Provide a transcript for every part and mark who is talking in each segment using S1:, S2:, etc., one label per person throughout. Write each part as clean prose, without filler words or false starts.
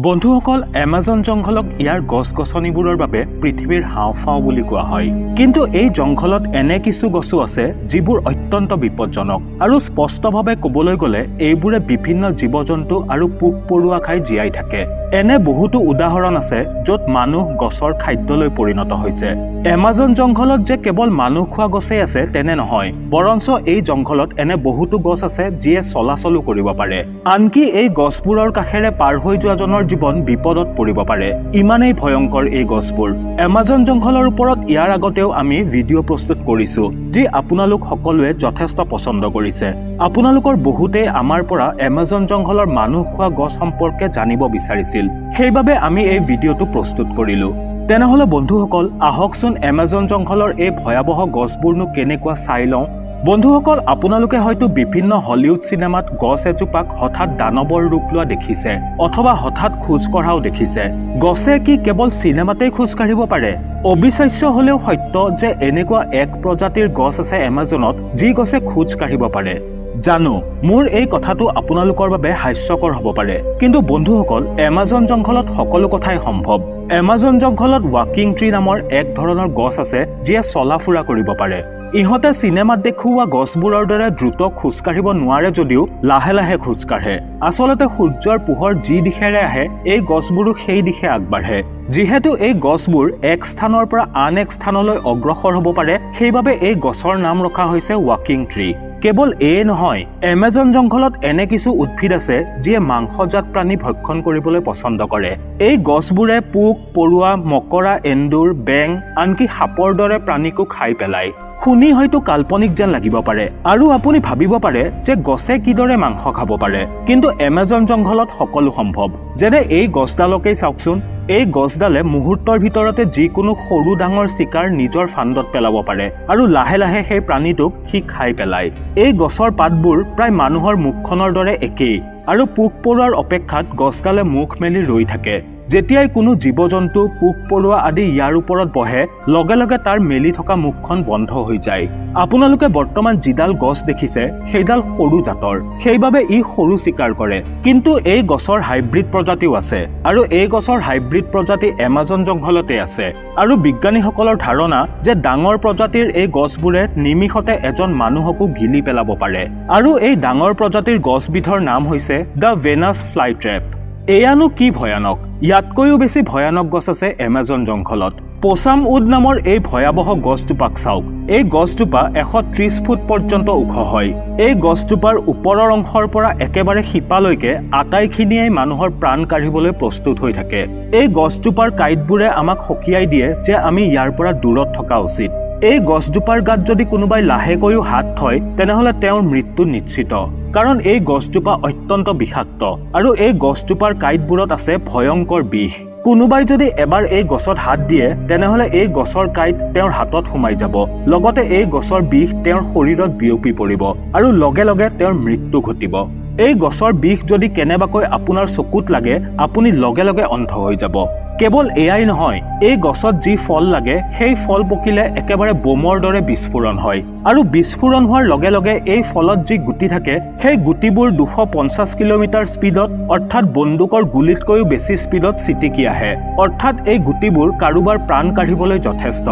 S1: বন্ধুসকল এমাজন জংঘলক ইয়াৰ গছ-গছনিবোৰৰ বাবে পৃথিৱীৰ হাওঁফাওঁ বুলি কোৱা হয়। কিন্তু এই জংঘলত এনে কিছু গছো আছে যিবোৰ অত্যন্ত বিপজ্জনক আৰু স্পষ্টভাৱে ক'বলৈ গ'লে এইবোৰে বিভিন্ন জীৱ-জন্তু আৰু পোক-পৰুৱা খাই জীয়াই থাকে। এনে বহুতো উদাহৰণ আছে য'ত মানুহ গছৰ খাদ্যলৈ পৰিণত হৈছে। এমাজন জংঘলত যে কেৱল মানুহ খোৱা গছেই আছে তেনে নহয়, বৰঞ্চ এই জংঘলত এনে বহুতো গছ আছে যিয়ে চলাচলো কৰিব পাৰে। আনকি এই গছবোৰৰ কাষেৰে পাৰ হৈ যোৱাজনৰ জীৱন বিপদত পৰিব পাৰে। ইমানেই ভয়ংকৰ এই গছবোৰ। এমাজন জংঘলৰ ওপৰত ইয়াৰ আগতেও আমি ভিডিঅ' প্ৰস্তুত কৰিছো, যি আপোনালোক সকলোৱে যথেষ্ট পছন্দ কৰিছে। আপোনালোকৰ বহুতেই আমাৰ পৰা এমাজন জংঘলৰ মানুহ খোৱা গছ সম্পৰ্কে জানিব বিচাৰিছিল। সেইবাবে আমি এই ভিডিঅ'টো প্ৰস্তুত কৰিলো। তেনেহলে বন্ধুসকল আহকচোন এমাজন জংঘলৰ এই ভয়াবহ গছবোৰনো কেনেকুৱা চাই লওঁ। বন্ধুসকল আপোনালোকে হয়তো বিভিন্ন হলিউড চিনেমাত গছ এজোপাক হঠাৎ দানৱৰ ৰূপ লোৱা দেখিছে অথবা হঠাৎ খোজ কঢ়াও দেখিছে। গছে কি কেৱল চিনেমাতেই খোজ কাঢ়িব পাৰে? অবিশ্বাস্য হলেও সত্য যে এনেকুৱা এক প্ৰজাতিৰ গছ আছে এমাজনত যি গছে খোজ কাঢ়িব পাৰে। জানো মোৰ এই কথাটো আপোনালোকৰ বাবে হাস্যকৰ হ'ব পাৰে, কিন্তু বন্ধুসকল এমাজন জংঘলত সকলো কথাই সম্ভৱ। এমাজন জংঘলত ৱাকিং ট্ৰী নামৰ এক ধৰণৰ গছ আছে যিয়ে চলা-ফুৰা কৰিব পাৰে। ইহঁতে চিনেমাত দেখুওৱা গছবোৰৰ দৰে দ্ৰুত খোজ কাঢ়িব নোৱাৰে যদিও লাহে লাহে খোজ কাঢ়ে। আচলতে সূৰ্যৰ পোহৰ যি দিশেৰে আহে এই গছবোৰো সেই দিশে আগবাঢ়ে। যিহেতু এই গছবোৰ এক স্থানৰ পৰা আন এক স্থানলৈ অগ্ৰসৰ হ'ব পাৰে, সেইবাবে এই গছৰ নাম ৰখা হৈছে ৱাকিং ট্ৰী। কেৱল এয়ে নহয়, এমাজন জংঘলত এনে কিছু উদ্ভিদ আছে যিয়ে মাংসজাত প্ৰাণী ভক্ষণ কৰিবলৈ পছন্দ কৰে। এই গছবোৰে পোক, পৰুৱা, মকৰা, এন্দুৰ, বেং, আনকি সাপৰ দৰে প্ৰাণীকো খাই পেলায়। শুনি হয়তো কাল্পনিক যেন লাগিব পাৰে আৰু আপুনি ভাবিব পাৰে যে গছে কিদৰে মাংস খাব পাৰে, কিন্তু এমাজন জংঘলত সকলো সম্ভৱ। যেনে এই গছডালকেই চাওকচোন। এই গছডালে মুহূৰ্তৰ ভিতৰতে যিকোনো সৰু ডাঙৰ চিকাৰ নিজৰ ফাণ্ডত পেলাব পাৰে আৰু লাহে লাহে সেই প্ৰাণীটোক সি খাই পেলায়। এই গছৰ পাতবোৰ প্ৰায় মানুহৰ মুখখনৰ দৰে একেই আৰু পোক পৰুৱাৰ অপেক্ষাত গছডালে মুখ মেলি ৰৈ থাকে। যেতিয়াই কোনো জীৱ-জন্তু, পোক-পৰুৱা আদি ইয়াৰ ওপৰত বহে, লগে লগে তাৰ মেলি থকা মুখখন বন্ধ হৈ যায়। আপোনালোকে বৰ্তমান যিডাল গছ দেখিছে সেইডাল সৰু জাতৰ, সেইবাবে ই সৰু চিকাৰ কৰে। কিন্তু এই গছৰ হাইব্ৰিড প্ৰজাতিও আছে আৰু এই গছৰ হাইব্ৰিড প্ৰজাতি এমাজন জংঘলতে আছে। আৰু বিজ্ঞানীসকলৰ ধাৰণা যে ডাঙৰ প্ৰজাতিৰ এই গছবোৰে নিমিষতে এজন মানুহকো গিলি পেলাব পাৰে। আৰু এই ডাঙৰ প্ৰজাতিৰ গছবিধৰ নাম হৈছে দ্য ভেনাছ ফ্লাইট্ৰেপ। এয়ানো কি ভয়ানক! ইয়াতকৈও বেছি ভয়ানক গছ আছে এমাজন জংঘলত। পছাম উড নামৰ এই ভয়াবহ গছজোপাক চাওক। এই গছজোপা 130 ফুট পৰ্যন্ত ওখ হয়। এই গছজোপাৰ ওপৰৰ অংশৰ পৰা একেবাৰে শিপালৈকে আটাইখিনিয়ে মানুহৰ প্ৰাণ কাঢ়িবলৈ প্ৰস্তুত হৈ থাকে। এই গছজোপাৰ কাঁইটবোৰে আমাক সকীয়াই দিয়ে যে আমি ইয়াৰ পৰা দূৰত থকা উচিত। এই গছজোপাৰ গাত যদি কোনোবাই লাহেকৈও হাত থয় তেনেহলে তেওঁৰ মৃত্যু নিশ্চিত, কাৰণ এই গছজোপা অত্যন্ত বিষাক্ত আৰু এই গছজোপাৰ কাঁইটবোৰত আছে ভয়ংকৰ বিষ। কোনোবাই যদি এবাৰ এই গছত হাত দিয়ে তেনেহলে এই গছৰ কাঁইট তেওঁৰ হাতত সোমাই যাব, লগতে এই গছৰ বিষ তেওঁৰ শৰীৰত বিয়পি পৰিব আৰু লগে লগে তেওঁৰ মৃত্যু ঘটিব। এই গছৰ বিষ যদি কেনেবাকৈ আপোনাৰ চকুত লাগে আপুনি লগে লগে অন্ধ হৈ যাব। কেৱল এয়াই নহয়, এই গছত যি ফল লাগে সেই ফল পকিলে একেবাৰে বোমৰ দৰে বিস্ফোৰণ হয় আৰু বিস্ফোৰণ হোৱাৰ লগে লগে এই ফলত যি গুটি থাকে সেই গুটিবোৰ 250 কিলোমিটাৰ স্পীডত অৰ্থাৎ বন্দুকৰ গুলীতকৈও বেছি স্পীডত ছিটিকি আহে। অৰ্থাৎ এই গুটিবোৰ কাৰোবাৰ প্ৰাণ কাঢ়িবলৈ যথেষ্ট।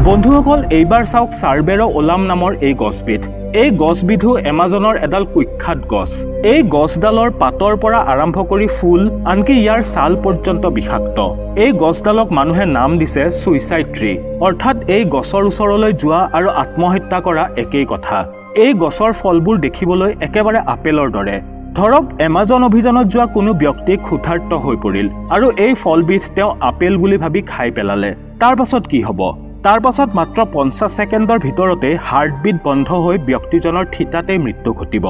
S1: বন্ধুসকল এইবাৰ চাওক চাৰ্বেৰো ওলাম নামৰ এই গছবিধ। এই গছবিধো এমাজনৰ এডাল কুখ্যাত গছ। এই গছডালৰ পাতৰ পৰা আৰম্ভ কৰি ফুল, আনকি ইয়াৰ ছাল পৰ্যন্ত বিষাক্ত। এই গছডালক মানুহে নাম দিছে ছুইচাইড ট্ৰী, অৰ্থাৎ এই গছৰ ওচৰলৈ যোৱা আৰু আত্মহত্যা কৰা একেই কথা। এই গছৰ ফলবোৰ দেখিবলৈ একেবাৰে আপেলৰ দৰে। ধৰক এমাজন অভিযানত যোৱা কোনো ব্যক্তি ক্ষুধাৰ্ত হৈ পৰিল আৰু এই ফলবিধ তেওঁ আপেল বুলি ভাবি খাই পেলালে। তাৰ পাছত কি হ'ব? তাৰ পাছত মাত্ৰ 50 ছেকেণ্ডৰ ভিতৰতে হাৰ্টবিট বন্ধ হৈ ব্যক্তিজনৰ থিতাতেই মৃত্যু ঘটিব।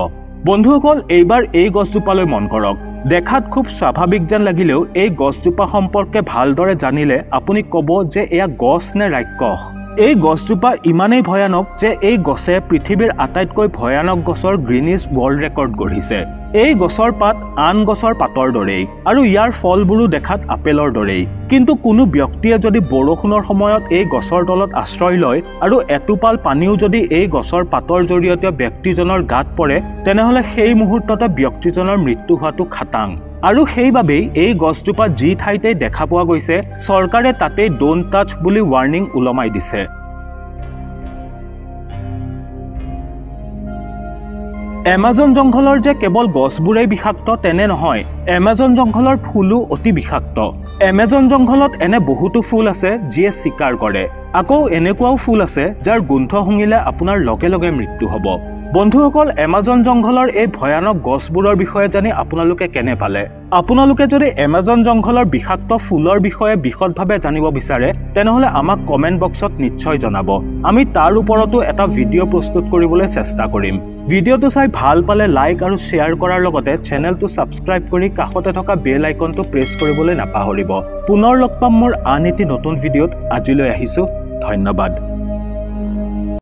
S1: বন্ধুসকল এইবাৰ এই গছজোপালৈ মন কৰক। দেখাত খুব স্বাভাৱিক যেন লাগিলেও এই গছজোপা সম্পৰ্কে ভালদৰে জানিলে আপুনি ক'ব যে এয়া গছ নে ৰাক্ষস। এই গছজোপা ইমানেই ভয়ানক যে এই গছে পৃথিৱীৰ আটাইতকৈ ভয়ানক গছৰ গ্ৰীনিছ ৱৰ্ল্ড ৰেকৰ্ড গঢ়িছে। এই গছৰ পাত আন গছৰ পাতৰ দৰেই আৰু ইয়াৰ ফলবোৰো দেখাত আপেলৰ দৰেই। কিন্তু কোনো ব্যক্তিয়ে যদি বৰষুণৰ সময়ত এই গছৰ তলত আশ্ৰয় লয় আৰু এটোপাল পানীও যদি এই গছৰ পাতৰ জৰিয়তে ব্যক্তিজনৰ গাত পৰে তেনেহলে সেই মুহূৰ্ততে ব্যক্তিজনৰ মৃত্যু হোৱাটো খাটাং। আৰু সেইবাবেই এই গছজোপা যি ঠাইতে দেখা পোৱা গৈছে চৰকাৰে তাতেই ডোন্ট টাচ বুলি ৱাৰ্নিং উলমাই দিছে। এমাজন জংঘলৰ যে কেৱল গছবোৰেই বিষাক্ত তেনে নহয়, এমাজন জংঘলৰ ফুলো অতি বিষাক্ত। এমাজন জংঘলত এনে বহুতো ফুল আছে যিয়ে চিকাৰ কৰে। আকৌ এনেকুৱাও ফুল আছে যাৰ গোন্ধ শুঙিলে আপোনাৰ লগে লগে মৃত্যু হ'ব। বন্ধুসকল, এমাজন জংঘলৰ এই ভয়ানক গছবোৰৰ বিষয়ে জানি আপোনালোকে কেনে পালে? আপোনালোকে যদি এমাজন জংঘলৰ বিষাক্ত ফুলৰ বিষয়ে বিশদভাৱে জানিব বিচাৰে তেনেহলে আমাক কমেন্ট বক্সত নিশ্চয় জনাব। আমি তাৰ ওপৰতো এটা ভিডিঅ' প্ৰস্তুত কৰিবলৈ চেষ্টা কৰিম। ভিডিঅ'টো চাই ভাল পালে লাইক আৰু শ্বেয়াৰ কৰাৰ লগতে চেনেলটো ছাবস্ক্ৰাইব কৰি কাষতে থকা বেল আইকনটো প্ৰেছ কৰিবলৈ নাপাহৰিব। পুনৰ লগ পাম মোৰ আন এটি নতুন ভিডিঅ'ত। আজিলৈ আহিছো, ধন্যবাদ।